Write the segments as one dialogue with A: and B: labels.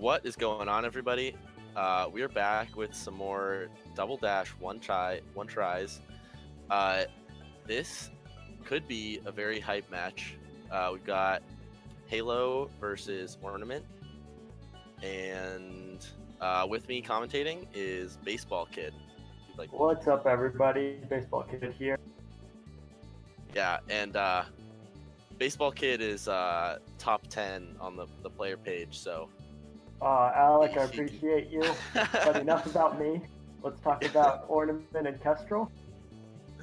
A: What is going on, everybody? We are back with some more Double Dash one tries. This could be a very hype match. We've got Halo versus Ornament, and with me commentating is Baseball Kid.
B: What's up, everybody? Baseball Kid here.
A: Yeah, and Baseball Kid is top 10 on the player page, so.
B: Alec, I appreciate you, but enough about me. Let's talk about Ornament and Kestrel.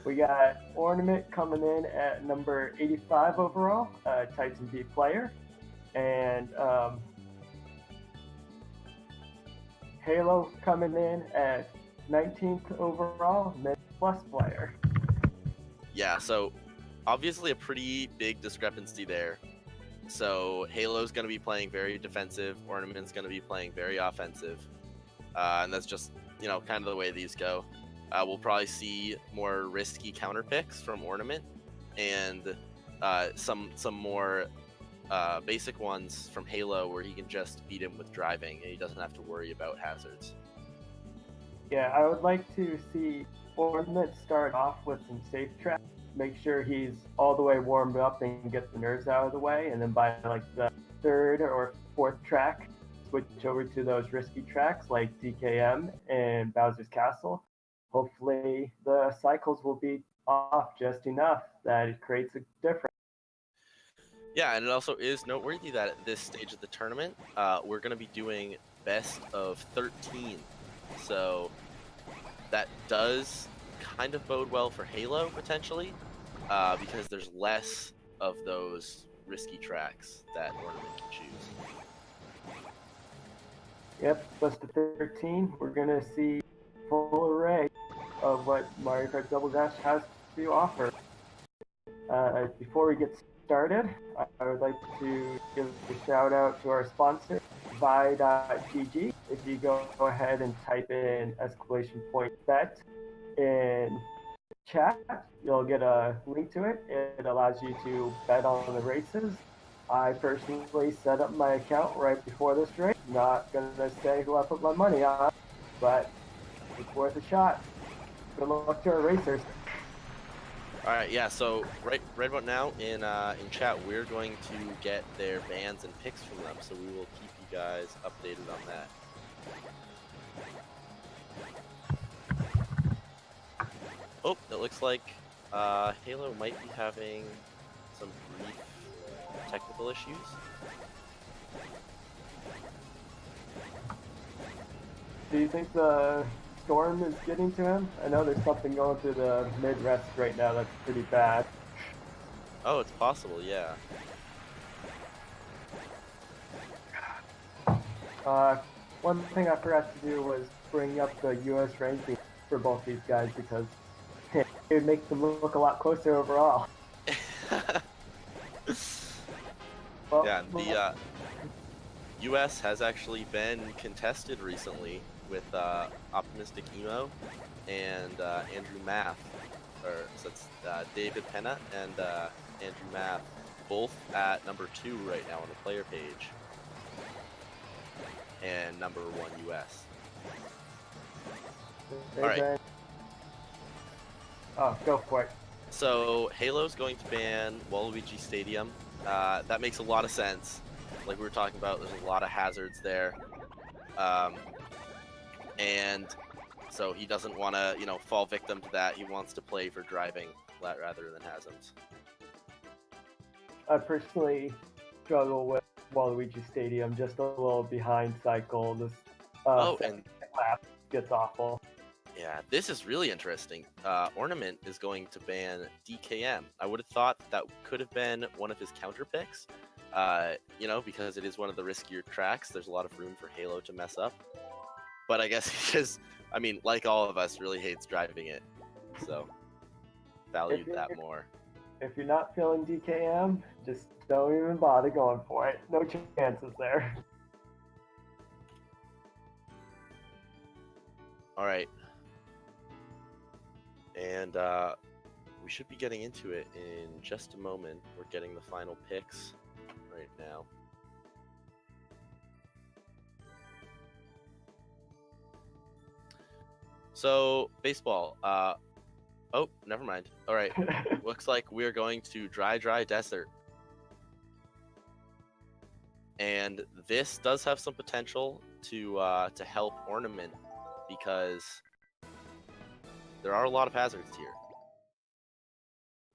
B: We got Ornament coming in at number 85 overall, Titan B player, and Halo coming in at 19th overall, mid plus player.
A: Yeah, so obviously a pretty big discrepancy there. So Halo's going to be playing very defensive, Ornament's going to be playing very offensive, and that's just, kind of the way these go. We'll probably see more risky counter picks from Ornament, and some more basic ones from Halo where he can just beat him with driving and he doesn't have to worry about hazards.
B: Yeah, I would like to see Ornament start off with some safe tracks. Make sure he's all the way warmed up and get the nerves out of the way, and then by like the third or fourth track, switch over to those risky tracks like DKM and Bowser's Castle. Hopefully the cycles will be off just enough that it creates a difference.
A: Yeah, and it also is noteworthy that at this stage of the tournament, we're going to be doing best of 13. So that does kind of bode well for Halo, potentially, because there's less of those risky tracks that Ornament can choose.
B: Yep, best of 13. We're going to see a full array of what Mario Kart Double Dash has to offer. Before we get started, I would like to give a shout out to our sponsor, Vi.gg. If you go ahead and type in !bet in chat, you'll get a link to it. It allows you to bet on the races. I personally set up my account right before this race. Not gonna say who I put my money on, but it's worth a shot. Good luck to our racers.
A: All right, yeah. So right about now in chat, we're going to get their bans and picks from them. So we will keep you guys updated on that. Oh, it looks like Halo might be having some brief technical issues.
B: Do you think the storm is getting to him? I know there's something going through the mid-rest right now that's pretty bad.
A: Oh, it's possible, yeah.
B: One thing I forgot to do was bring up the U.S. ranking for both these guys because it would make them look a lot closer overall.
A: Well, yeah, the U.S. has actually been contested recently with Optimistic Emo and Andrew Math, so it's David Penna and Andrew Math, both at number 2 right now on the player page, and number 1 U.S. All right.
B: Oh, go for it.
A: So Halo's going to ban Waluigi Stadium. That makes a lot of sense. Like we were talking about, there's a lot of hazards there. And so he doesn't want to, fall victim to that. He wants to play for driving rather than hazards.
B: I personally struggle with Waluigi Stadium, just a little behind cycle. This
A: and
B: lap gets awful.
A: Yeah, this is really interesting. Ornament is going to ban DKM. I would have thought that could have been one of his counter picks, because it is one of the riskier tracks. There's a lot of room for Halo to mess up. But I guess he just, like all of us, really hates driving it. So, valued that more.
B: If you're not feeling DKM, just don't even bother going for it. No chances there.
A: All right. And we should be getting into it in just a moment. We're getting the final picks right now. So baseball. Oh, never mind. All right. Looks like we're going to dry desert. And this does have some potential to help Ornament because there are a lot of hazards here.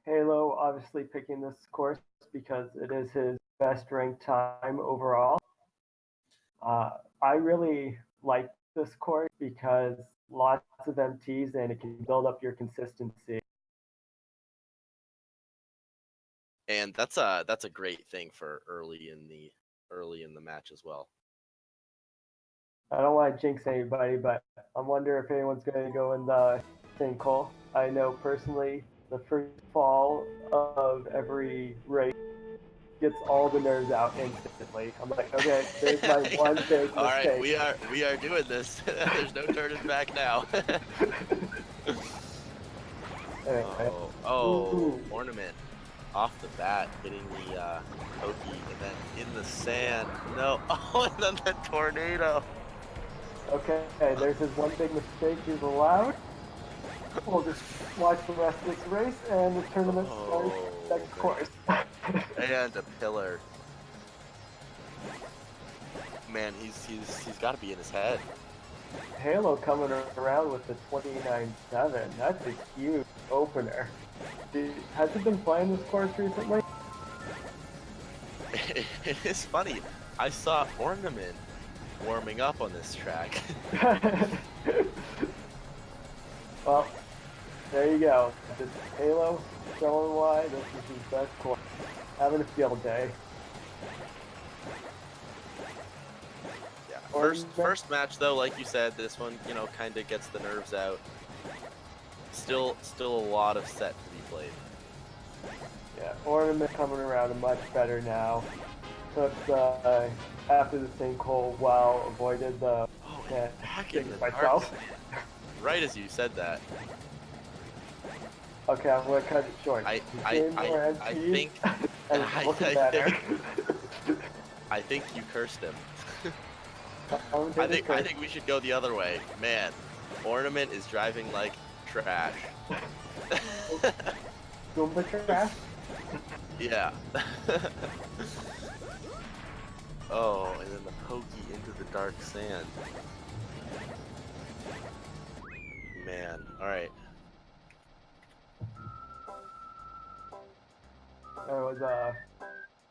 B: Halo obviously picking this course because it is his best ranked time overall. I really like this course because lots of MTs and it can build up your consistency.
A: And that's a great thing for early in the match as well.
B: I don't want to jinx anybody, but I wonder if anyone's going to go in the sinkhole. I know personally, the first fall of every race gets all the nerves out instantly. I'm like, okay, there's my one big mistake.
A: All right, we are doing this. There's no turning back now. Oh, Ornament off the bat hitting the pokey and then in the sand. No, oh, and then the tornado.
B: Okay, there's his one big mistake he's allowed. We'll just watch the rest of this race and the tournament starts next course.
A: And a pillar. Man, he's got to be in his head.
B: Halo coming around with the 29.7. That's a huge opener. Has he been playing this course recently?
A: It is funny. I saw Ornament warming up on this track.
B: Well, there you go. This Halo showing why this is his best course. Having a field day.
A: Yeah. First match though, like you said, this one, kind of gets the nerves out. Still a lot of set to be played.
B: Yeah, Ornament coming around much better now. Took after the sinkhole while avoided the
A: back in the
B: myself.
A: Right as you said that.
B: Okay, I'm gonna cut it short.
A: I think you cursed him. I think we should go the other way. Man, Ornament is driving like trash.
B: Goomba trash?
A: Yeah. Oh, and then the pokey into the dark sand. Man, alright.
B: It was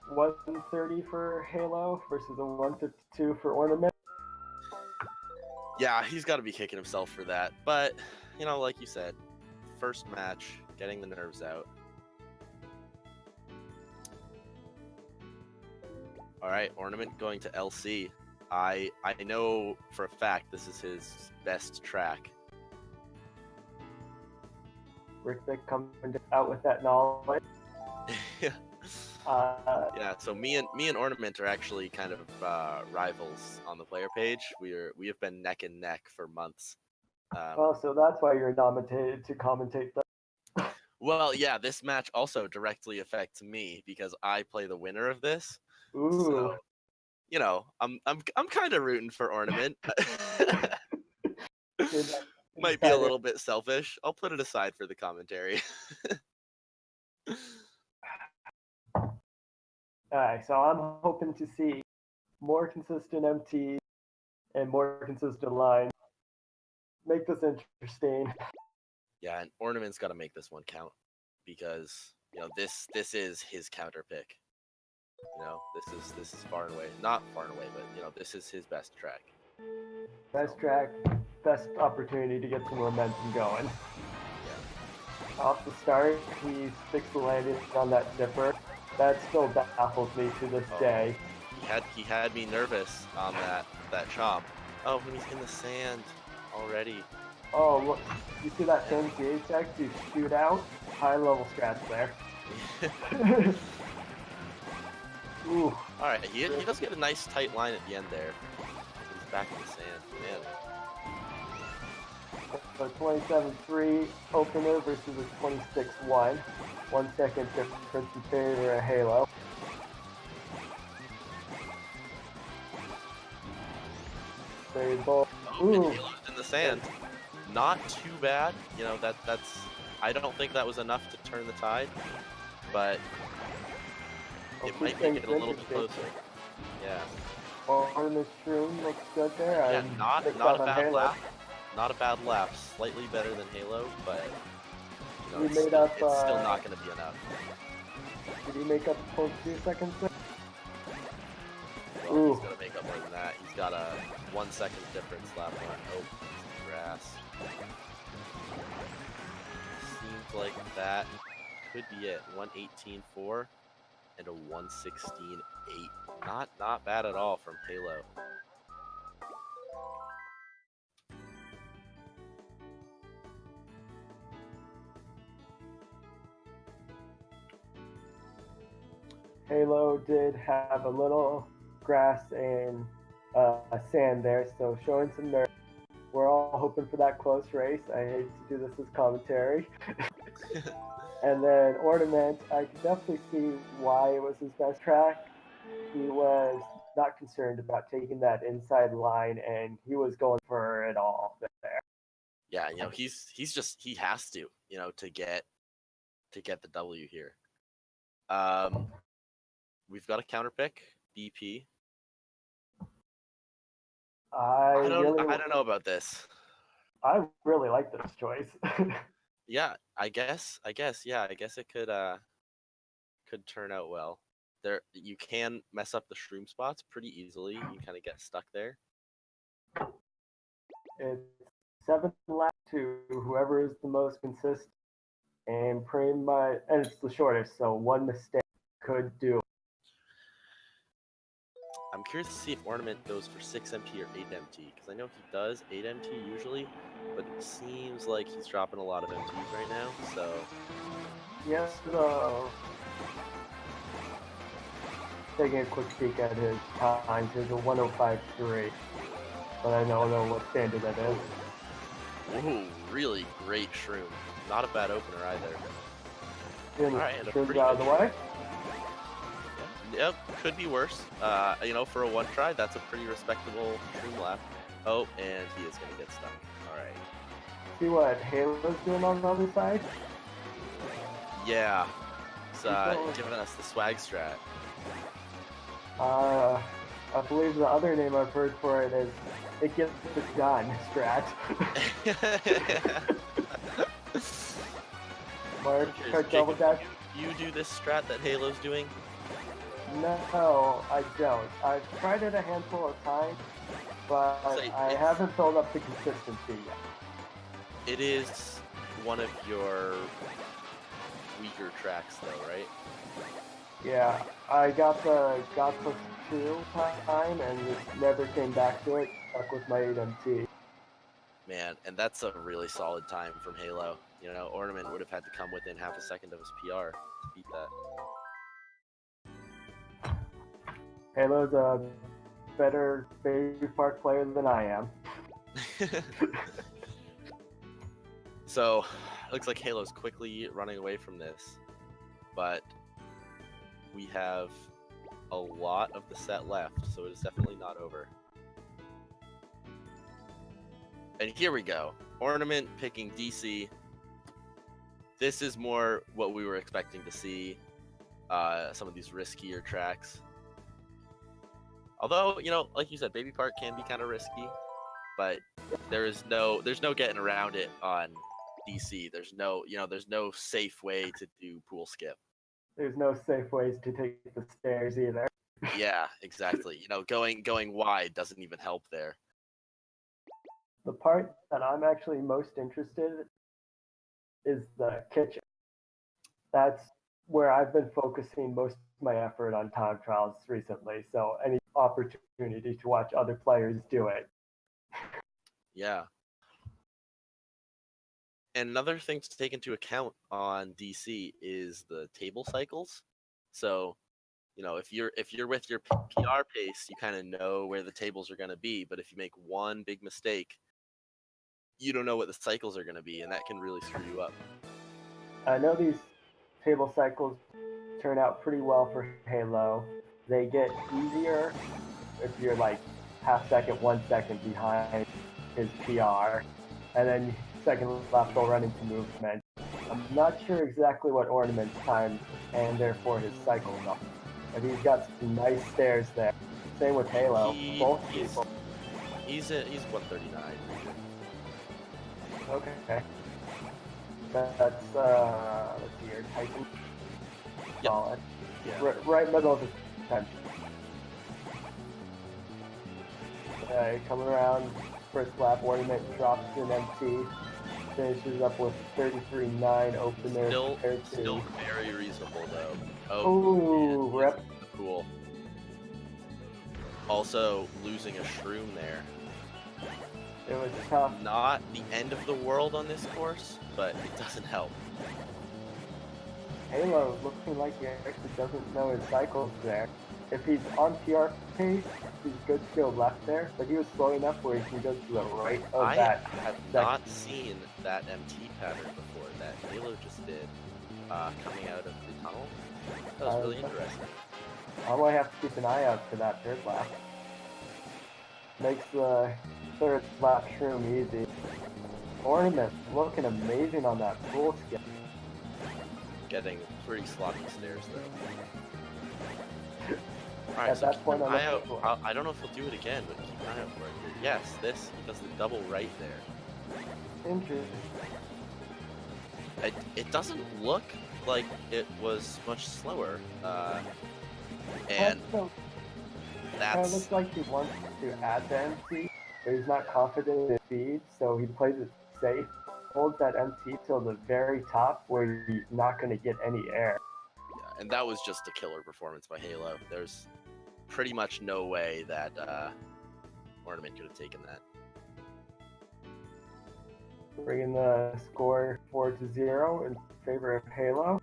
B: 130 for Halo versus a 152 for Ornament.
A: Yeah, he's got to be kicking himself for that. But, like you said, first match, getting the nerves out. Alright, Ornament going to LC. I know for a fact this is his best track.
B: Rick coming out with that knowledge.
A: Yeah, so me and Ornament are actually kind of rivals on the player page. We have been neck and neck for months.
B: So that's why you're nominated to commentate that.
A: Well, yeah, this match also directly affects me because I play the winner of this.
B: Ooh.
A: So, I'm kind of rooting for Ornament. Might be a little bit selfish. I'll put it aside for the commentary.
B: Alright, so I'm hoping to see more consistent MTs and more consistent lines. Make this interesting.
A: Yeah, and Ornament's got to make this one count because this is his counter pick. This is far and away, not far and away, but this is his best track.
B: Best track, best opportunity to get some momentum going.
A: Yeah.
B: Off the start, he sticks the landing on that zipper. That still baffles me to this day.
A: He had me nervous on that chomp. Oh, he's in the sand already.
B: Oh, look, you see that same GSA you shoot out? High level strats there. Ooh.
A: Alright, he does get a nice tight line at the end there. He's back in the sand, man.
B: So 27-3 opener versus a 26-1. 1 second difference in favor of Halo. They both.
A: Oh, Halo's in the sand. not too bad. You know, that's I don't think that was enough to turn the tide, but it might make it a little bit closer. Yeah.
B: Ornoment Shroom looks good there.
A: Yeah, not a bad
B: Halo.
A: lap. Not a bad lap. Slightly better than Halo, but you know,
B: He
A: it's
B: made
A: still,
B: up,
A: it's still not going to be enough.
B: Did he make up 0.2 seconds there?
A: Well, he's going to make up more than that. He's got a 1 second difference lap one. Oh, grass. Seems like that could be it. 1:18.4 and a 1:16.8. Not bad at all from Halo.
B: Halo did have a little grass and sand there, so showing some nerve. We're all hoping for that close race. I hate to do this as commentary. And then Ornament, I can definitely see why it was his best track. He was not concerned about taking that inside line, and he was going for it all there.
A: Yeah, you know, he has to, you know, to get the W here. We've got a counter pick, BP. I don't know about this.
B: I really like this choice.
A: Yeah, I guess it could turn out well. There, you can mess up the shroom spots pretty easily. You kind of get stuck there.
B: It's 7 laps to whoever is the most consistent, and pretty much, and it's the shortest, so one mistake could do.
A: I'm curious to see if Ornament goes for 6 MT or 8 MT, because I know he does 8 MT usually, but it seems like he's dropping a lot of MTs right now, so...
B: Yes, taking a quick peek at his times, there's a 105.3, but I don't know what standard that is.
A: Ooh, really great shroom. Not a bad opener either.
B: Alright, shroom's out of the way.
A: Yep, could be worse. You know, for a one try, that's a pretty respectable shroom lap. Oh, and he is gonna get stuck. Alright.
B: See what Halo's doing on the other side?
A: Yeah. It's giving us the swag strat.
B: I believe the other name I've heard for it is it gets done strat. Mark, double dash.
A: You do this strat that Halo's doing?
B: No, I don't. I've tried it a handful of times, but I haven't filled up the consistency yet.
A: It is one of your weaker tracks, though, right?
B: Yeah, I got the plus 2 time and just never came back to it. Stuck with my 8 MT.
A: Man, and that's a really solid time from Halo. You know, Ornament would have had to come within half a second of his PR to beat that.
B: Halo's a better Baby Park player than I am.
A: So, looks like Halo's quickly running away from this, but we have a lot of the set left, so it is definitely not over. And here we go. Ornament picking DC. This is more what we were expecting to see. Some of these riskier tracks. Although, you know, like you said, Baby Park can be kind of risky, but there's no getting around it on DC. There's no safe way to do pool skip.
B: There's no safe ways to take the stairs either.
A: Yeah, exactly. You know, going wide doesn't even help there.
B: The part that I'm actually most interested in is the kitchen. That's where I've been focusing most of my effort on time trials recently. So any opportunity to watch other players do it.
A: Yeah. And another thing to take into account on DC is the table cycles. So, you know, if you're with your PR pace, you kind of know where the tables are going to be. But if you make one big mistake, you don't know what the cycles are going to be, and that can really screw you up.
B: I know these table cycles turn out pretty well for Halo. They get easier if you're like half second, 1 second behind his PR. and then second lap go run into movement. I'm not sure exactly what Ornament's time and therefore his cycle is, but he's got some nice stairs there. Same with Halo. Both people.
A: He's 139.
B: Okay. That's let's see here, Tyson. Solid.
A: Yeah.
B: Right middle of the time. Coming around first lap, Ornament drops an MT, finishes up with 33.9 open there.
A: Still very reasonable though.
B: Oh, rep.
A: Cool. Also losing a shroom there.
B: It was tough.
A: Not the end of the world on this course, but it doesn't help.
B: Halo looking like he actually doesn't know his cycles there. If he's on PR pace, he's good to go left there, but he was slow enough where he can go to the right of that.
A: I have not seen that MT pattern before that Halo just did coming out of the tunnel. That was really interesting.
B: I might have to keep an eye out for that third lap. Makes the third lap shroom easy. Ornament looking amazing on that pool skip.
A: Getting pretty sloppy stairs though. Alright,
B: At
A: so
B: that point,
A: I don't know if he'll do it again, but keep an eye out for it here. Yes, he does the double right there.
B: Interesting.
A: It doesn't look like it was much slower. And
B: it looks like he wants to add the MT, but he's not confident in his speed, so he plays it safe. Holds that MT till the very top where he's not going to get any air.
A: Yeah, and that was just a killer performance by Halo. There's pretty much no way that Ornament could have taken that.
B: Bringing the score 4-0 in favor of Halo.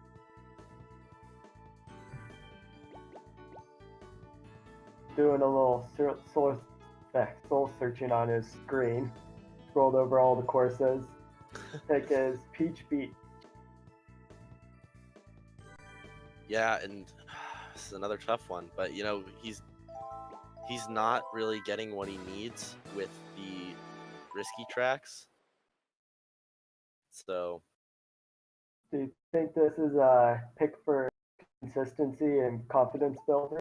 B: Doing a little soul searching on his screen. Scrolled over all the courses. Pick is Peach Beach.
A: Yeah, and this is another tough one, but you know, he's not really getting what he needs with the risky tracks. So
B: do you think this is a pick for consistency and confidence builder?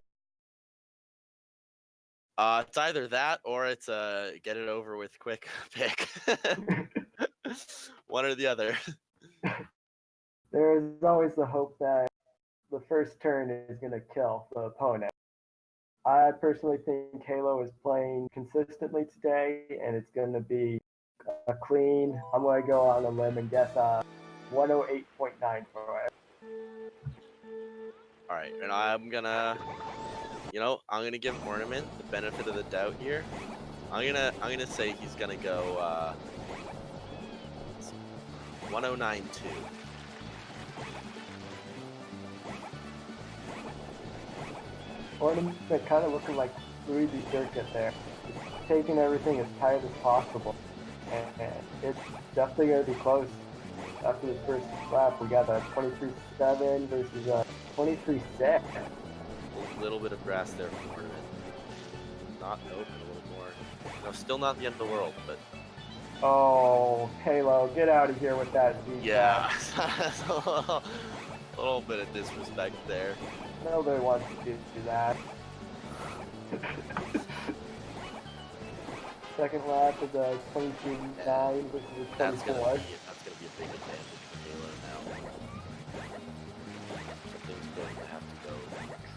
A: It's either that or it's a get it over with quick pick. One or the other.
B: There is always the hope that the first turn is going to kill the opponent. I personally think Halo is playing consistently today, and it's going to be a clean. I'm going to go on a limb and guess 108.9 for it.
A: All right, and I'm gonna give Ornament the benefit of the doubt here. I'm gonna say he's gonna go 109.2.
B: Ornament kind of looking like Luigi Circuit there. Taking everything as tight as possible. And it's definitely going to be close. After the first lap, we got a 23.7 versus a 23.6.
A: A little bit of grass there from Ornament. Not open a little more. No, still not the end of the world, but...
B: Oh, Halo, get out of here with that.
A: Yeah, a little bit of disrespect there.
B: Nobody wants to do that. Second lap is a 22.9 versus a 24.
A: That's gonna be a big advantage for Halo now. Something's going to have to go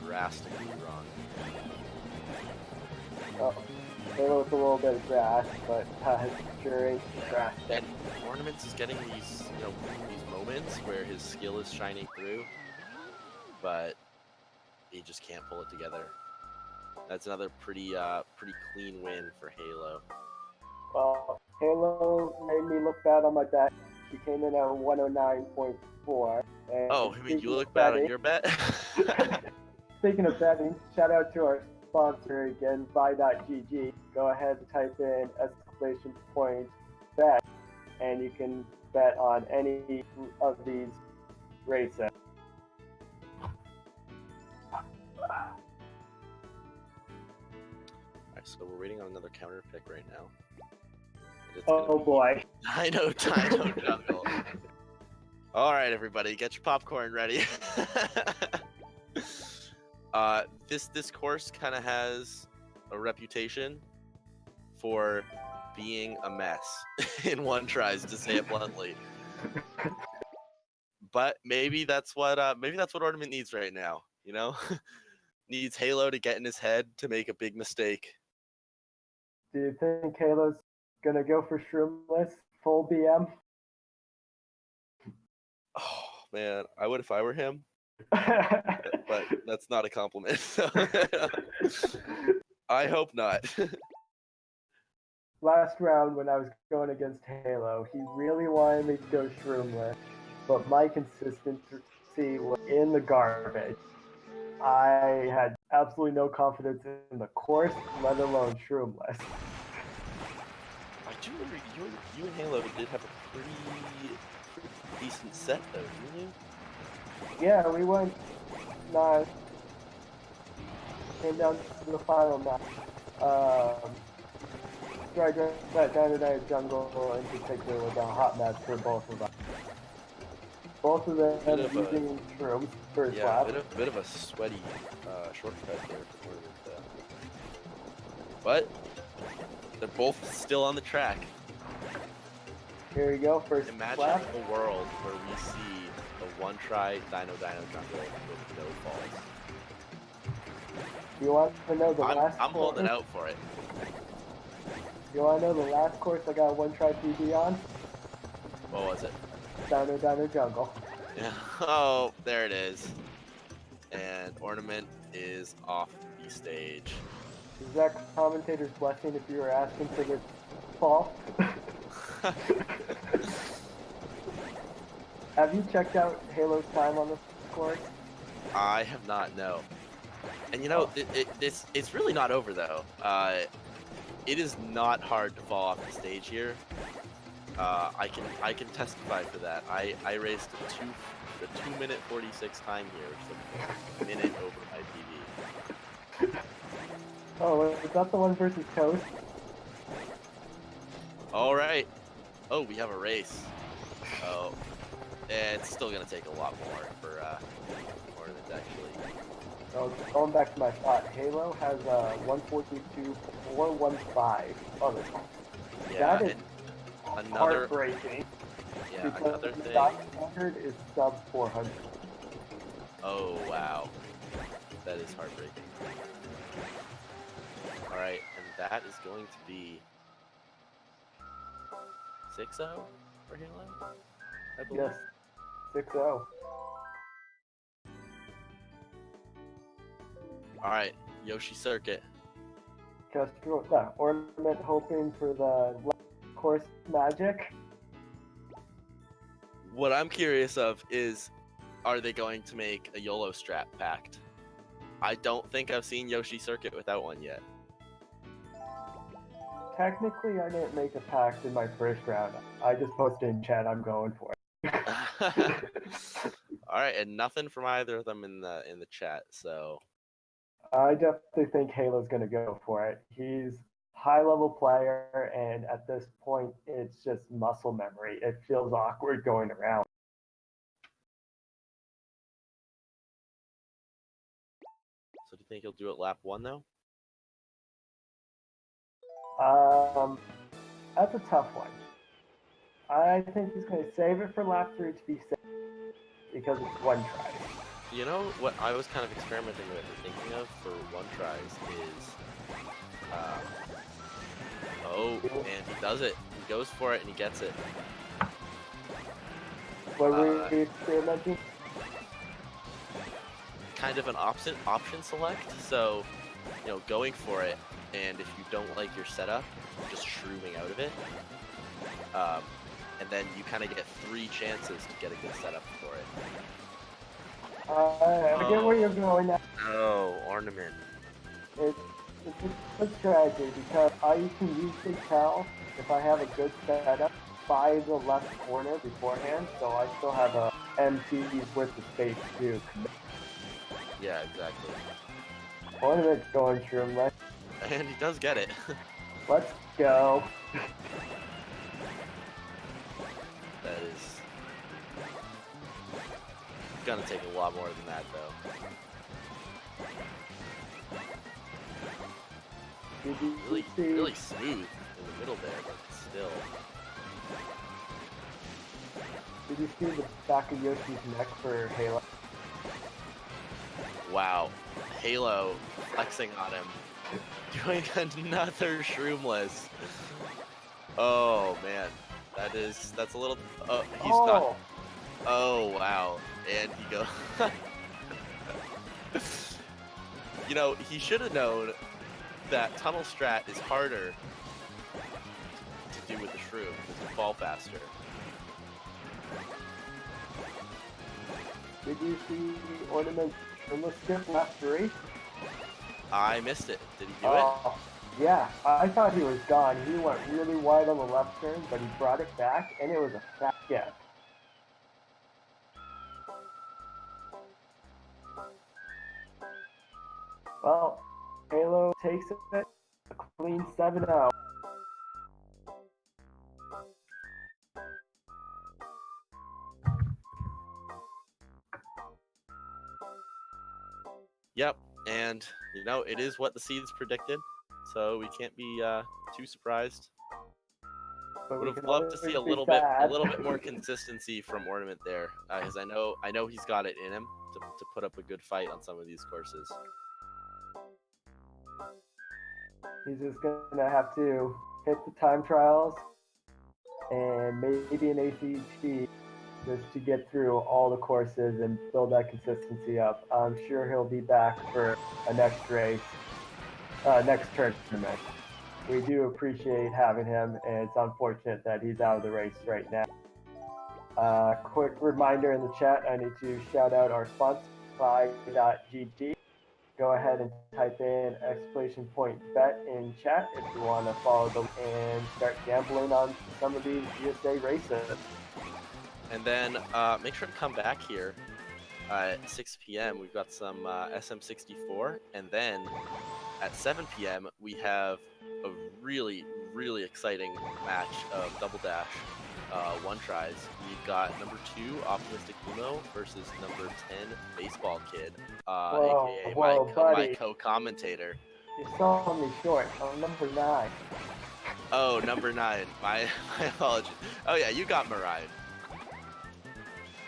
A: drastically wrong.
B: Oh, Halo with a little bit of grass, but sure ain't grass.
A: And Ornaments is getting these moments where his skill is shining through, but he just can't pull it together. That's another pretty clean win for Halo.
B: Well, Halo made me look bad on my bet. He came in at 109.4.
A: Oh, I mean, you look bad on your bet?
B: Speaking of betting, shout out to our sponsor again, buy.gg. Go ahead and type in exclamation point bet, and you can bet on any of these races.
A: Alright, so we're waiting on another counter pick right now. It's
B: Oh boy.
A: Dino Jungle. All right, everybody, get your popcorn ready. This course kind of has a reputation for being a mess in one tries, to say it bluntly. But maybe that's what Ornament needs right now. You know, needs Halo to get in his head to make a big mistake.
B: Do you think Halo's gonna go for shroomless full BM?
A: Oh man, I would if I were him. But that's not a compliment. I hope not.
B: Last round when I was going against Halo, he really wanted me to go shroomless, but my consistency was in the garbage. I had absolutely no confidence in the course, let alone shroomless.
A: I do remember you and Halo did have a pretty decent set though, didn't you?
B: Yeah, we went nice. Came down to the final match. Tried that Dino Jungle in particular was a hot match for both of us. Both of them using shrooms first lap.
A: Bit of a sweaty shortcut there for Ornament. But they're both still on the track.
B: Here we go, first
A: Imagine
B: lap.
A: a world where we see a one-try Dino Jungle with no falls.
B: You want to know the last
A: I'm
B: course?
A: holding out for it.
B: You want to know the last course I got one try PB on?
A: What was it?
B: Dino Jungle.
A: Yeah. Oh, there it is. And Ornament is off the stage.
B: Is that commentator's blessing if you were asking for this fall? Have you checked out Halo's time on this course?
A: I have not, no. And you know, it's really not over though. It is not hard to fall off the stage here. I can testify for that. I raced a 2-minute 46 time here, which is a minute over my PB.
B: Oh, is that the one versus Toast?
A: All right. Oh, we have a race. Oh, and it's still gonna take a lot more for Ornament actually.
B: So going back to my thought, Halo has a 142.415 on this one.
A: Yeah,
B: that is
A: another
B: heartbreaking.
A: Yeah,
B: because
A: another
B: the
A: thing.
B: stock standard is sub 400.
A: Oh wow, that is heartbreaking. All right, and that is going to be 6-0 for Halo, I believe.
B: Yes, 6-0.
A: All right, Yoshi Circuit.
B: Ornament hoping for the last course magic.
A: What I'm curious of is, are they going to make a YOLO strap pact? I don't think I've seen Yoshi Circuit without one yet.
B: Technically, I didn't make a pact in my first round. I just posted in chat I'm going for it.
A: All right, and nothing from either of them in the chat. So
B: I definitely think Halo's going to go for it. He's high-level player, and at this point, it's just muscle memory. It feels awkward going around.
A: do you think he'll do it lap 1 though?
B: That's a tough one. I think he's going to save it for lap 3 to be safe because it's one try.
A: You know what I was kind of experimenting with or thinking of for one tries is, oh, and he does it. He goes for it and he gets it.
B: What were we experimenting?
A: Kind of an option select. So, you know, going for it, and if you don't like your setup, just shrooming out of it. And then you kind of get 3 chances to get a good setup for it.
B: I get where you're going now.
A: Oh, Ornament.
B: It's a good strategy because I can usually tell if I have a good setup by the left corner beforehand, so I still have a MT's worth of space to commit.
A: Yeah, exactly.
B: Ornament's going shroomless.
A: And he does get it.
B: Let's go.
A: gonna take a lot more than that, though. Really smooth in the middle there, but still.
B: Did you see the back of Yoshi's neck for Halo?
A: Wow, Halo flexing on him, doing another shroomless. Oh man, that's a little. He's not. Oh wow, and he goes. You know, he should have known that tunnel strat is harder to do with the shroom because you fall faster.
B: Did you see Ornoment shroomless skip last race?
A: I missed it. Did he do it?
B: Yeah, I thought he was gone. He went really wide on the left turn, but he brought it back, and it was a fat skip. Well, Halo takes it, a clean 7-0.
A: Yep, and you know, it is what the seeds predicted, so we can't be too surprised. Would have loved to see a little bit more consistency from Ornament there, because I know he's got it in him to put up a good fight on some of these courses.
B: He's just gonna have to hit the time trials and maybe an ACT just to get through all the courses and build that consistency up. I'm sure he'll be back for a next race, next tournament. We do appreciate having him, and it's unfortunate that he's out of the race right now. Quick reminder in the chat, I need to shout out our sponsor, Buy.gg. Go ahead and type in !bet in chat if you want to follow them and start gambling on some of these GSA races.
A: And then make sure to come back here at 6 p.m. We've got some SM64, and then at 7 p.m. we have a really exciting match of Double Dash one tries. We've got number 2 Optimistic Uno versus number 10 Baseball Kid, aka my co-commentator.
B: You're selling me short. I'm number 9.
A: Oh, number 9. My apologies. Oh yeah, you got Mariah.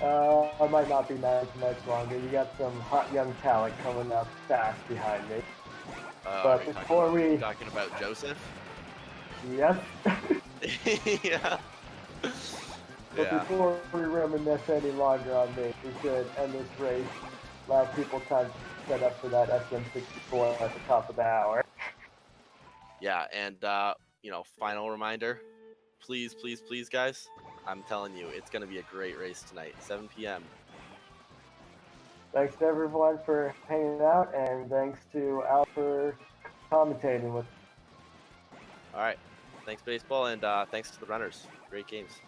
B: I might not be nice much longer. You got some hot young talent coming up fast behind me. But before we
A: talking about Joseph?
B: Yes.
A: Yeah.
B: But before we reminisce any longer on me, we should end this race. Allow people time to set up for that SM64 at the top of the hour.
A: Yeah, and you know, final reminder, please, guys, I'm telling you, it's gonna be a great race tonight, 7 p.m.
B: Thanks to everyone for hanging out, and thanks to Al for commentating with.
A: All right, thanks baseball, and thanks to the runners. Great games.